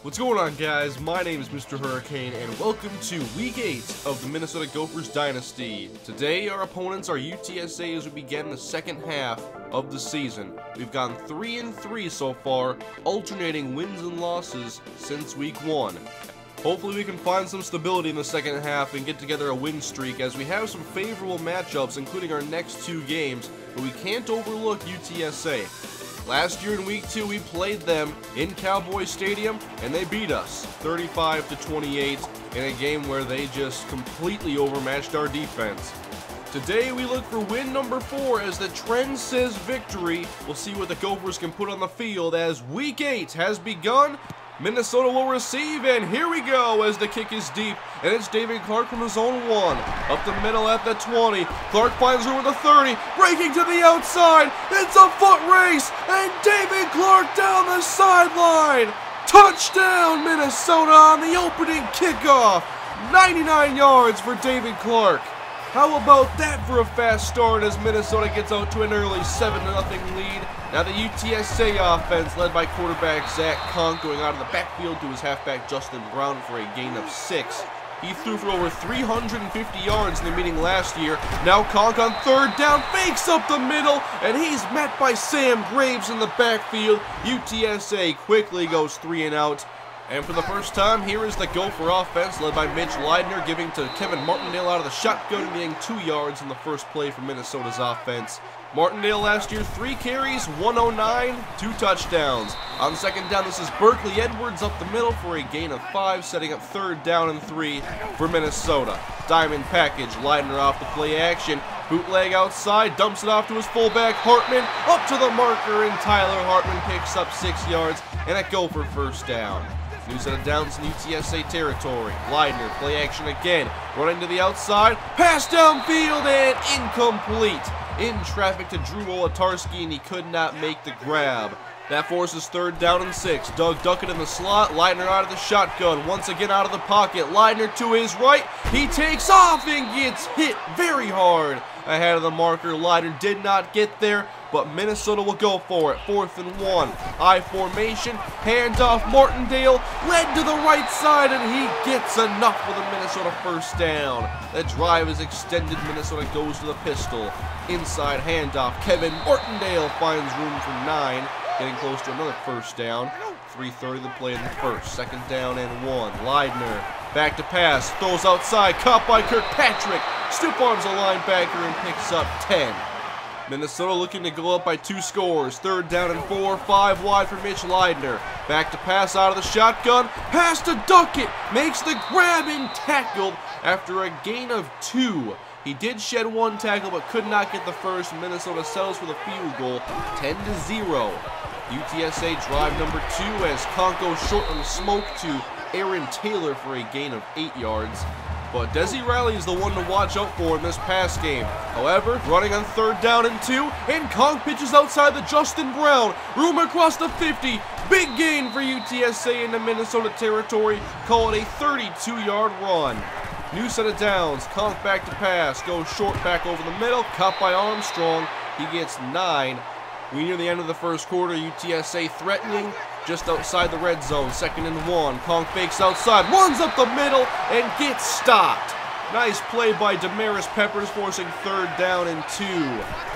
What's going on, guys? My name is MrHurriicane, and welcome to Week 8 of the Minnesota Gophers Dynasty. Today, our opponents are UTSA as we begin the second half of the season. We've gone 3-3 so far, alternating wins and losses since Week 1. Hopefully we can find some stability in the second half and get together a win streak, as we have some favorable matchups, including our next 2 games, but we can't overlook UTSA. Last year in Week 2, we played them in Cowboy Stadium, and they beat us 35-28 in a game where they just completely overmatched our defense. Today, we look for win number 4 as the trend says victory. We'll see what the Gophers can put on the field as Week 8 has begun. Minnesota will receive, and here we go as the kick is deep, and it's David Clark from his own 1. Up the middle at the 20. Clark finds room at the 30, breaking to the outside. It's a foot race, and David Clark down the sideline. Touchdown, Minnesota on the opening kickoff. 99 yards for David Clark. How about that for a fast start as Minnesota gets out to an early 7-0 lead. Now the UTSA offense, led by quarterback Zach Conk, going out of the backfield to his halfback Justin Brown for a gain of 6. He threw for over 350 yards in the meeting last year. Now Conk on third down, fakes up the middle, and he's met by Sam Graves in the backfield. UTSA quickly goes 3 and out. And for the first time, here is the Gopher offense, led by Mitch Leidner, giving to Kevin Martindale out of the shotgun, getting 2 yards in the first play for Minnesota's offense. Martindale last year, 3 carries, 109, 2 touchdowns. On second down, this is Berkeley Edwards up the middle for a gain of 5, setting up third down and 3 for Minnesota. Diamond package, Leidner off the play action. Bootleg outside, dumps it off to his fullback, Hartman, up to the marker, and Tyler Hartman picks up 6 yards and a Gopher first down. New set of downs in UTSA territory. Leidner, play action again. Running to the outside. Pass downfield and incomplete. In traffic to Drew Wolodarski, and he could not make the grab. That forces third down and 6. Doug Duckett in the slot. Leidner out of the shotgun. Once again out of the pocket. Leidner to his right. He takes off and gets hit very hard. Ahead of the marker. Leidner did not get there, but Minnesota will go for it. 4th and 1. I formation. Handoff. Martindale led to the right side, and he gets enough for the Minnesota first down. The drive is extended. Minnesota goes to the pistol. Inside handoff. Kevin Martindale finds room for 9. Getting close to another first down. 3:30 to play in the first. Second down and 1. Leidner back to pass. Throws outside. Caught by Kirkpatrick. Stiff arms a linebacker and picks up 10. Minnesota looking to go up by 2 scores. 3rd down and 4. 5 wide for Mitch Leidner. Back to pass out of the shotgun. Pass to Duckett. Makes the grab and tackled after a gain of 2. He did shed 1 tackle but could not get the first. Minnesota settles for the field goal, 10-0. UTSA drive number 2 as Conk goes short on the smoke to Aaron Taylor for a gain of 8 yards. But Desi Riley is the one to watch out for in this pass game. However, running on 3rd down and 2, and Conk pitches outside the Justin Brown. Room across the 50. Big gain for UTSA into Minnesota territory. Call it a 32-yard run. New set of downs. Conk back to pass. Goes short back over the middle. Caught by Armstrong. He gets 9. We near the end of the first quarter. UTSA threatening just outside the red zone. 2nd and 1. Conk fakes outside. Runs up the middle and gets stopped. Nice play by Damaris Peppers, forcing 3rd down and 2.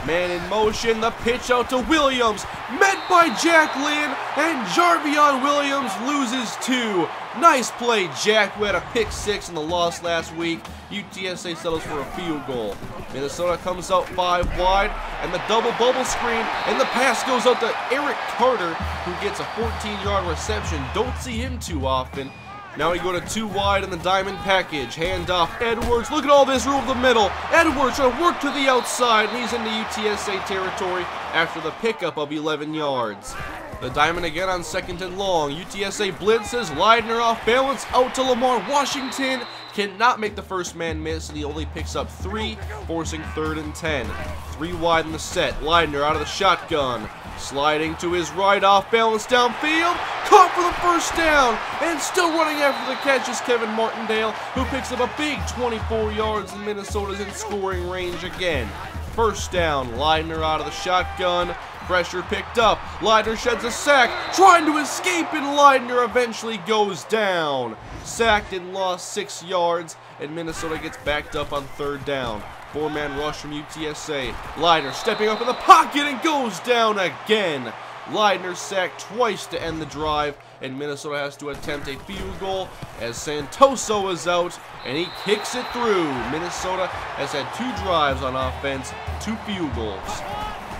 Man in motion. The pitch out to Williams. Met by Jack Lynn, and Jarvion Williams loses 2. Nice play, Jack, who had a pick 6 in the loss last week. UTSA settles for a field goal. Minnesota comes out 5 wide, and the double bubble screen, and the pass goes out to Eric Carter, who gets a 14-yard reception. Don't see him too often. Now we go to 2 wide in the diamond package. Handoff Edwards. Look at all this room in the middle. Edwards trying to work to the outside, and he's into UTSA territory after the pickup of 11 yards. The diamond again on 2nd and long. UTSA blitzes. Leidner off balance out to Lamar Washington. Cannot make the first man miss, and he only picks up 3, forcing 3rd and 10. 3 wide in the set. Leidner out of the shotgun. Sliding to his right, off balance downfield. Caught for the first down. And still running after the catch is Kevin Martindale, who picks up a big 24 yards, and Minnesota's in scoring range again. First down, Leidner out of the shotgun. Pressure picked up. Leidner sheds a sack, trying to escape, and Leidner eventually goes down. Sacked and lost 6 yards, and Minnesota gets backed up on 3rd down. 4-man rush from UTSA. Leidner stepping up in the pocket and goes down again. Leidner sacked twice to end the drive, and Minnesota has to attempt a field goal as Santoso is out, and he kicks it through. Minnesota has had 2 drives on offense, 2 field goals.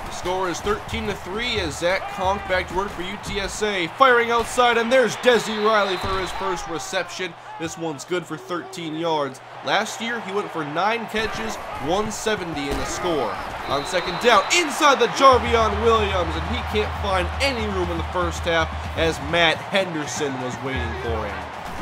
The score is 13-3 as Zach Conk back to work for UTSA, firing outside, and there's Desi Riley for his first reception. This one's good for 13 yards. Last year, he went for 9 catches, 170 in the score. On 2nd down, inside the Jarvion Williams, and he can't find any room in the first half as Matt Henderson was waiting for him.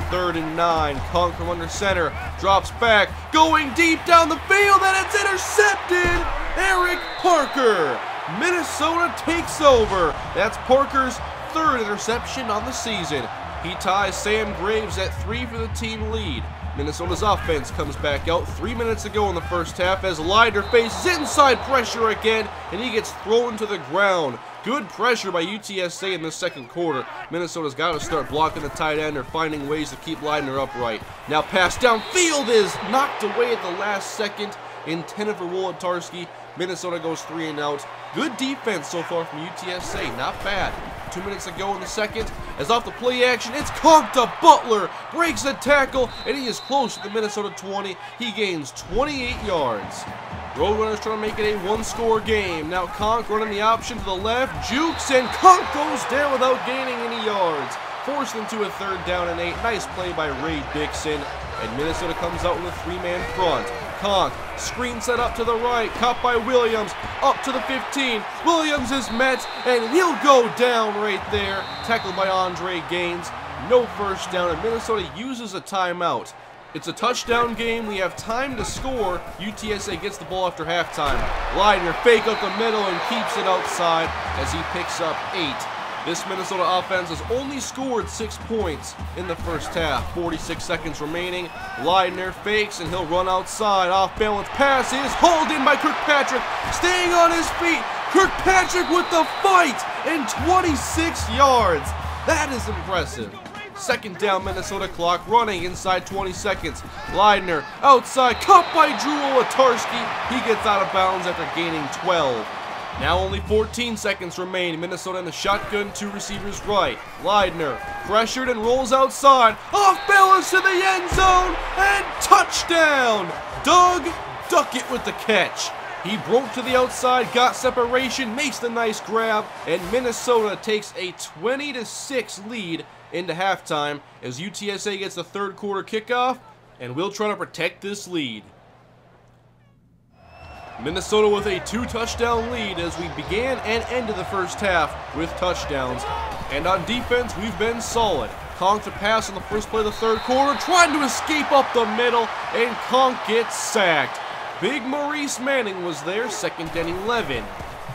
3rd and 9, Conk from under center, drops back, going deep down the field, and it's intercepted! Eric Parker! Minnesota takes over. That's Parker's 3rd interception on the season. He ties Sam Graves at 3 for the team lead. Minnesota's offense comes back out 3 minutes ago in the first half as Leidner faces inside pressure again, and he gets thrown to the ground. Good pressure by UTSA in the 2nd quarter. Minnesota's got to start blocking the tight end or finding ways to keep Leidner upright. Now pass downfield is knocked away at the last second, intended for Wolodarski. Minnesota goes 3 and out. Good defense so far from UTSA, not bad. 2 minutes ago in the 2nd, as off the play action, it's Conk to Butler, breaks a tackle, and he is close to the Minnesota 20. He gains 28 yards. Roadrunners trying to make it a 1-score game. Now Conk running the option to the left, jukes, and Conk goes down without gaining any yards. Forced into a 3rd down and 8. Nice play by Ray Dixon, and Minnesota comes out with a 3-man front. Conk, screen set up to the right, caught by Williams, up to the 15. Williams is met, and he'll go down right there. Tackled by Andre Gaines. No first down, and Minnesota uses a timeout. It's a touchdown game. We have time to score. UTSA gets the ball after halftime. Leidner fake up the middle and keeps it outside as he picks up 8. This Minnesota offense has only scored 6 points in the first half. 46 seconds remaining. Leidner fakes and he'll run outside. Off-balance pass is hauled in by Kirkpatrick. Staying on his feet. Kirkpatrick with the fight and 26 yards. That is impressive. 2nd down, Minnesota clock running inside 20 seconds. Leidner outside, caught by Drew Wolodarski. He gets out of bounds after gaining 12. Now only 14 seconds remain. Minnesota in the shotgun, 2 receivers right. Leidner pressured and rolls outside. Off balance to the end zone and touchdown! Doug Duckett with the catch. He broke to the outside, got separation, makes the nice grab, and Minnesota takes a 20-6 lead into halftime as UTSA gets the 3rd quarter kickoff, and we'll try to protect this lead. Minnesota with a 2-touchdown lead as we began and ended the first half with touchdowns. And on defense, we've been solid. Conk to pass on the first play of the 3rd quarter, trying to escape up the middle, and Conk gets sacked. Big Maurice Manning was there, 2nd and 11.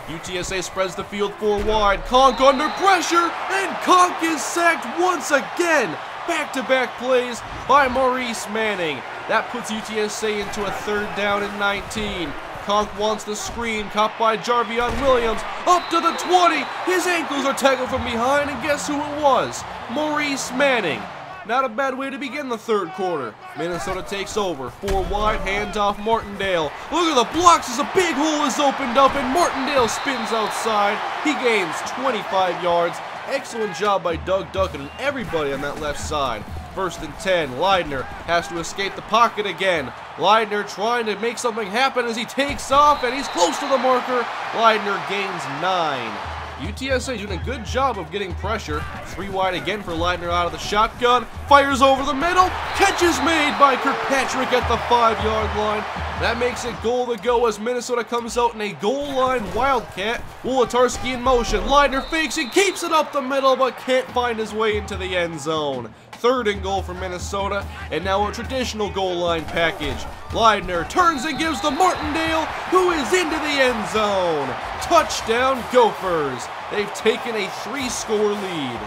UTSA spreads the field 4 wide. Conk under pressure, and Conk is sacked once again. Back-to-back plays by Maurice Manning. That puts UTSA into a 3rd down and 19. Conk wants the screen, caught by Jarvion Williams, up to the 20. His ankles are tackled from behind, and guess who it was? Maurice Manning. Not a bad way to begin the 3rd quarter. Minnesota takes over. 4 wide, handoff Martindale. Look at the blocks as a big hole is opened up, and Martindale spins outside. He gains 25 yards. Excellent job by Doug Duckett and everybody on that left side. 1st and 10. Leidner has to escape the pocket again. Leidner trying to make something happen as he takes off, and he's close to the marker. Leidner gains 9. UTSA doing a good job of getting pressure. 3 wide again for Leidner out of the shotgun. Fires over the middle. Catch is made by Kirkpatrick at the 5-yard line. That makes it goal to go as Minnesota comes out in a goal line wildcat. Wolodarski in motion. Leidner fakes and keeps it up the middle, but can't find his way into the end zone. 3rd and goal for Minnesota, and now a traditional goal line package. Leidner turns and gives to Martindale, who is into the end zone. Touchdown Gophers. They've taken a 3-score lead.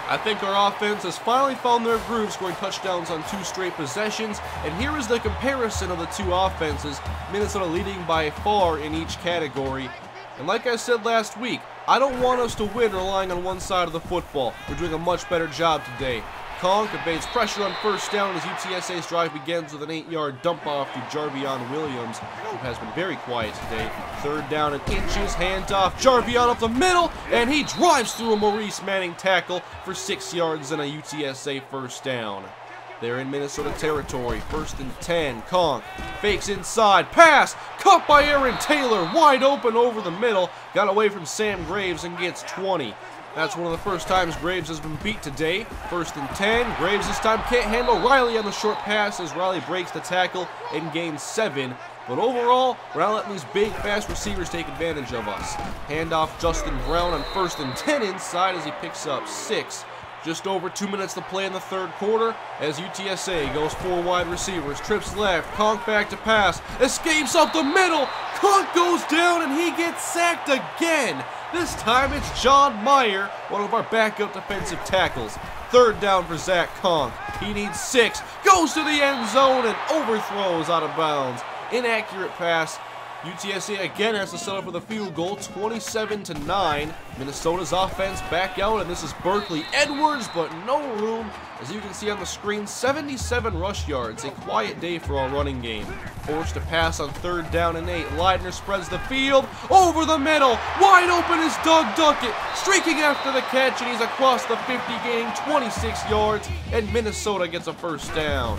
I think our offense has finally found their groove, scoring touchdowns on 2 straight possessions, and here is the comparison of the 2 offenses. Minnesota leading by far in each category. And like I said last week, I don't want us to win relying on one side of the football. We're doing a much better job today. Conk evades pressure on first down as UTSA's drive begins with an 8-yard dump off to Jarvion Williams, who has been very quiet today. Third down and inches, handoff, Jarvion up the middle, and he drives through a Maurice Manning tackle for 6 yards and a UTSA first down. They're in Minnesota territory, 1st and 10. Conk fakes inside, pass, caught by Aaron Taylor, wide open over the middle, got away from Sam Graves and gets 20. That's one of the first times Graves has been beat today. 1st and 10. Graves this time can't handle Riley on the short pass as Riley breaks the tackle and gains 7. But overall, we're not letting these big, fast receivers take advantage of us. Handoff Justin Brown on 1st and 10 inside as he picks up 6. Just over 2 minutes to play in the third quarter as UTSA goes 4 wide receivers, trips left, Conk back to pass, escapes up the middle, Conk goes down and he gets sacked again. This time it's John Meyer, one of our backup defensive tackles. Third down for Zach Conk. He needs 6, goes to the end zone and overthrows out of bounds. Inaccurate pass. UTSA again has to settle for the field goal, 27-9. Minnesota's offense back out, and this is Berkeley Edwards, but no room. As you can see on the screen, 77 rush yards, a quiet day for our running game. Forced to pass on 3rd down and 8. Leidner spreads the field, over the middle, wide open is Doug Duckett, streaking after the catch, and he's across the 50, gaining 26 yards, and Minnesota gets a first down.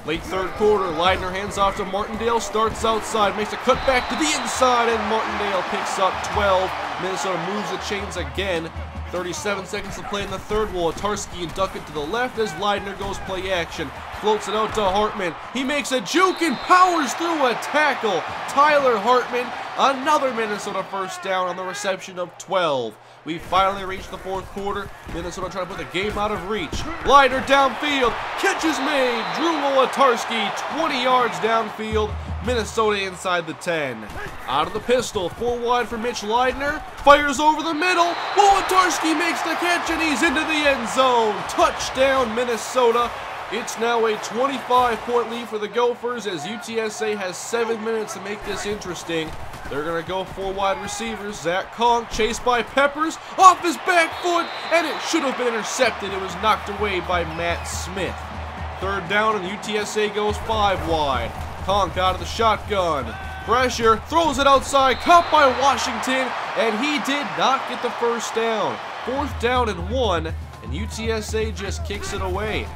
Late third quarter, Leidner hands off to Martindale, starts outside, makes a cut back to the inside, and Martindale picks up 12. Minnesota moves the chains again. 37 seconds to play in the third. Wolotarski and Duckett to the left as Leidner goes play action. Floats it out to Hartman. He makes a juke and powers through a tackle. Tyler Hartman, another Minnesota first down on the reception of 12. We finally reached the fourth quarter. Minnesota trying to put the game out of reach. Leidner downfield. Catch is made. Drew Wolotarski 20 yards downfield. Minnesota inside the 10. Out of the pistol. 4 wide for Mitch Leidner. Fires over the middle. Wolotarski makes the catch and he's into the end zone. Touchdown Minnesota. It's now a 25-point lead for the Gophers as UTSA has 7 minutes to make this interesting. They're going to go 4 wide receivers. Zach Conk chased by Peppers off his back foot, and it should have been intercepted. It was knocked away by Matt Smith. Third down, and UTSA goes 5 wide. Conk out of the shotgun. Pressure, throws it outside, caught by Washington, and he did not get the first down. 4th down and 1, and UTSA just kicks it away.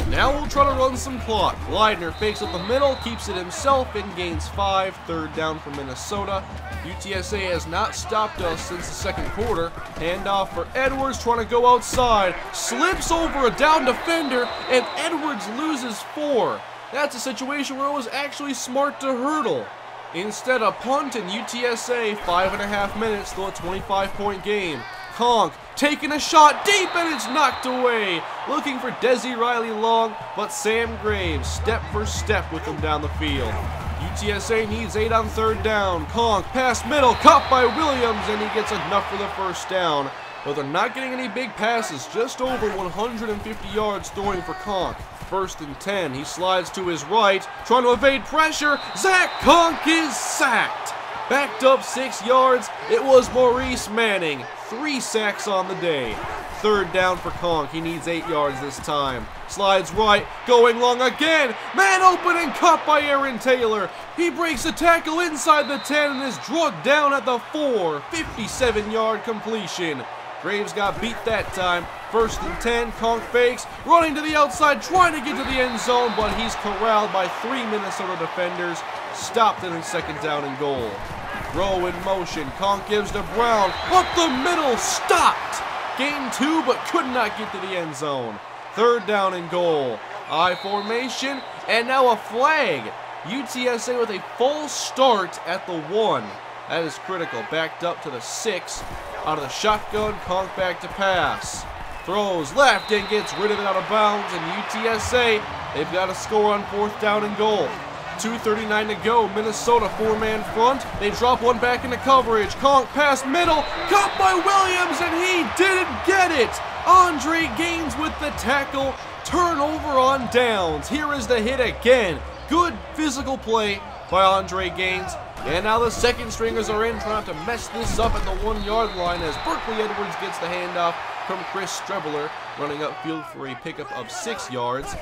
Now we'll try to run some clock. Leidner fakes up the middle, keeps it himself, and gains 5. Third down for Minnesota. UTSA has not stopped us since the second quarter. Handoff for Edwards, trying to go outside. Slips over a down defender, and Edwards loses 4. That's a situation where it was actually smart to hurdle. Instead, a punt, and UTSA, 5.5 minutes, still a 25-point game. Conk taking a shot deep, and it's knocked away. Looking for Desi Riley Long, but Sam Graves step for step with him down the field. UTSA needs 8 on 3rd down. Conk pass middle, caught by Williams, and he gets enough for the first down. But they're not getting any big passes, just over 150 yards throwing for Conk. 1st and 10, he slides to his right, trying to evade pressure. Zach Conk is sacked. Backed up 6 yards, it was Maurice Manning. 3 sacks on the day. 3rd down for Conk, he needs 8 yards this time. Slides right, going long again. Man open and caught by Aaron Taylor. He breaks the tackle inside the 10 and is drugged down at the 4. 57-yard completion. Graves got beat that time. 1st and 10, Conk fakes, running to the outside, trying to get to the end zone, but he's corralled by 3 Minnesota defenders. Stopped in 2nd down and goal. Throw in motion, Conk gives to Brown, up the middle, stopped. Gained 2, but could not get to the end zone. 3rd down and goal. I formation, and now a flag. UTSA with a full start at the 1. That is critical. Backed up to the 6. Out of the shotgun, Conk back to pass. Throws left and gets rid of it out of bounds. And UTSA, they've got a score on 4th down and goal. 2:39 to go. Minnesota 4-man front. They drop one back into coverage. Conk pass middle. Caught by Williams, and he didn't get it. Andre Gaines with the tackle. Turnover on downs. Here is the hit again. Good physical play by Andre Gaines. And now the second stringers are in, trying to mess this up at the 1-yard line as Berkeley Edwards gets the handoff from Chris Strebler, running upfield for a pickup of 6 yards.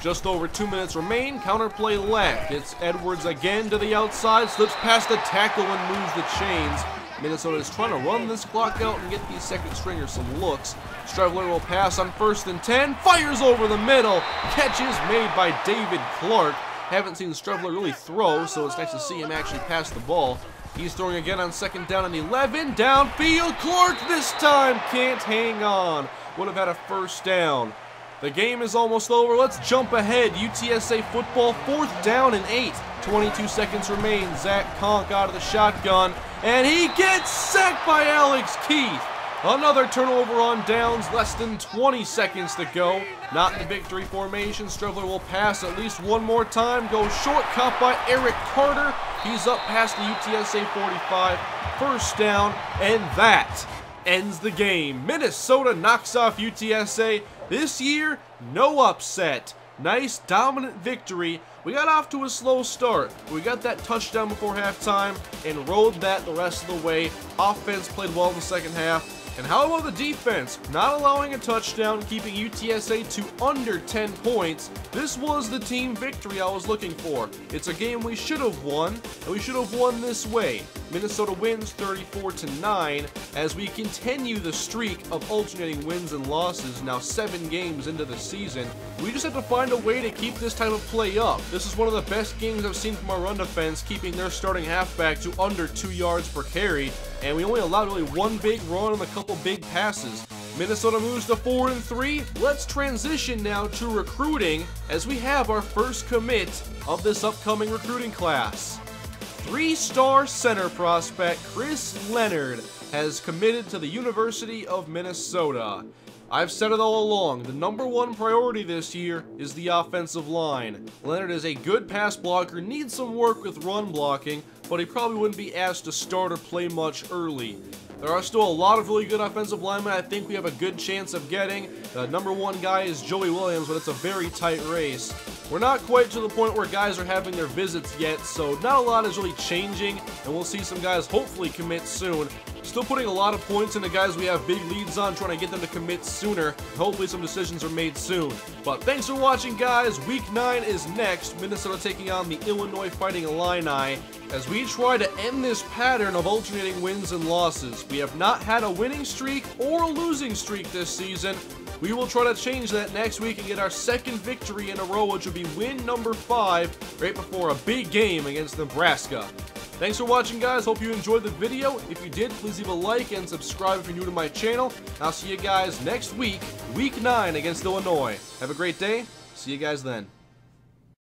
Just over 2 minutes remain. Counterplay left. It's Edwards again to the outside, slips past the tackle and moves the chains. Minnesota is trying to run this clock out and get these second stringers some looks. Strebler will pass on 1st and 10, fires over the middle. Catch is made by David Clark. Haven't seen Strebler really throw, so it's nice to see him actually pass the ball. He's throwing again on 2nd down and 11. Downfield, Clark this time can't hang on. Would have had a 1st down. The game is almost over. Let's jump ahead. UTSA football, 4th down and 8. 22 seconds remain. Zach Conk out of the shotgun, and he gets sacked by Alex Keith. Another turnover on downs, less than 20 seconds to go. Not in the victory formation. Strebler will pass at least one more time. Goes short, caught by Eric Carter. He's up past the UTSA 45. 1st down, and that ends the game. Minnesota knocks off UTSA. This year, no upset. Nice, dominant victory. We got off to a slow start. We got that touchdown before halftime and rode that the rest of the way. Offense played well in the second half. And how about the defense? Not allowing a touchdown, keeping UTSA to under 10 points. This was the team victory I was looking for. It's a game we should have won, and we should have won this way. Minnesota wins 34-9 as we continue the streak of alternating wins and losses, now 7 games into the season. We just have to find a way to keep this type of play up. This is one of the best games I've seen from our run defense, keeping their starting halfback to under 2 yards per carry, and we only allowed really one big run and a couple big passes. Minnesota moves to 4-3. Let's transition now to recruiting as we have our first commit of this upcoming recruiting class. 3-star center prospect Chris Leonard has committed to the University of Minnesota. I've said it all along, the #1 priority this year is the offensive line. Leonard is a good pass blocker, needs some work with run blocking, but he probably wouldn't be asked to start or play much early. There are still a lot of really good offensive linemen I think we have a good chance of getting. The #1 guy is Joey Williams, but it's a very tight race. We're not quite to the point where guys are having their visits yet, so not a lot is really changing, and we'll see some guys hopefully commit soon. Still putting a lot of points into guys we have big leads on, trying to get them to commit sooner. Hopefully some decisions are made soon. But thanks for watching, guys. Week 9 is next. Minnesota taking on the Illinois Fighting Illini as we try to end this pattern of alternating wins and losses. We have not had a winning streak or a losing streak this season. We will try to change that next week and get our second victory in a row, which would be win #5 right before a big game against Nebraska. Thanks for watching, guys. Hope you enjoyed the video. If you did, please leave a like and subscribe if you're new to my channel. I'll see you guys next week, Week 9 against Illinois. Have a great day. See you guys then.